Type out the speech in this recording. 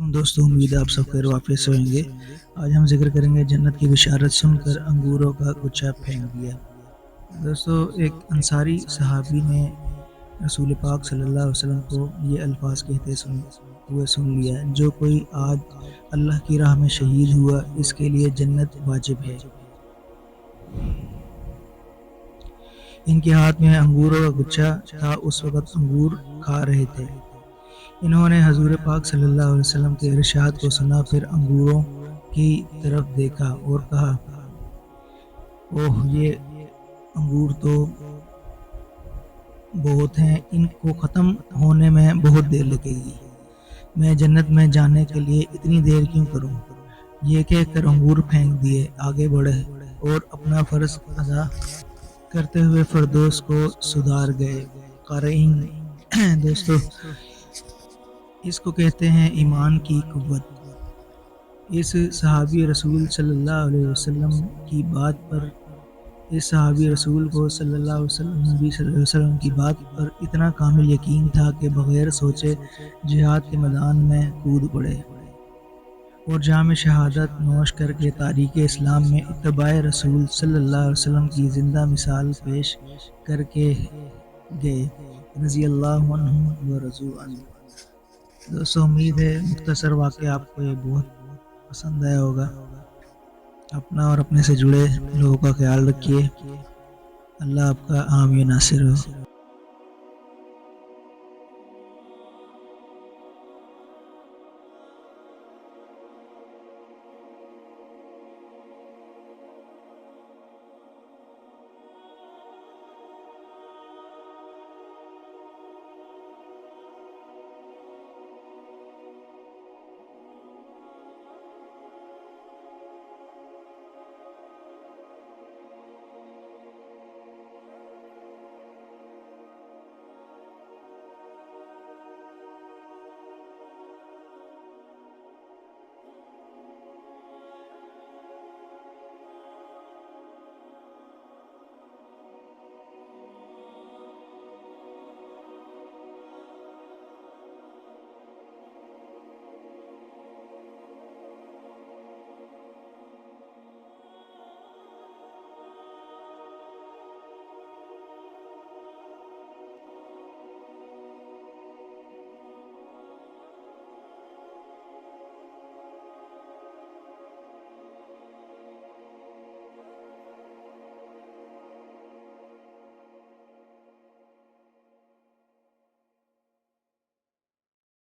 دوستوں، امید ہے آپ سب خیر وافیت سے ہوئیں گے۔ آج ہم ذکر کریں گے جنت کی بشارت سن کر انگوروں کا گچھا پھینک دیا۔ دوستوں، ایک انصاری صحابی نے رسول پاک صلی اللہ علیہ وسلم کو یہ الفاظ کہتے ہوئے سن لیا: جو کوئی آج اللہ کی راہ میں شہید ہوا، اس کے لیے جنت واجب ہے۔ ان کے ہاتھ میں انگوروں کا گچھا تھا، اس وقت انگور کھا رہے تھے۔ انہوں نے حضور پاک صلی اللہ علیہ وسلم کے ارشاد کو سنا، پھر انگوروں کی طرف دیکھا اور کہا: اوہ، یہ انگور تو بہت ہیں، ان کو ختم ہونے میں بہت دیر لگے گی۔ میں جنت میں جانے کے لیے اتنی دیر کیوں کروں؟ یہ کہہ کر انگور پھینک دیے، آگے بڑھے اور اپنا فرض ادا کرتے ہوئے فردوس کو سدھار گئے۔ قارئین دوستو، اس کو کہتے ہیں ایمان کی قوت۔ اس صحابی رسول صلی اللہ علیہ وسلم کو صلی اللہ علیہ وسلم کی بات پر اتنا کامل یقین تھا کہ بغیر سوچے جہاد کے میدان میں کود پڑے اور جام شہادت نوش کر کے تاریخ اسلام میں اتباع رسول صلی اللہ علیہ وسلم کی زندہ مثال پیش کر کے گئے، رضی اللہ عنہم و رضوا عنہ۔ دوستو، امید ہے مختصر واقعہ آپ کو یہ بہت پسند آیا ہوگا۔ اپنا اور اپنے سے جڑے لوگوں کا خیال رکھیے۔ اللہ آپ کا حامی و ناصر ہو۔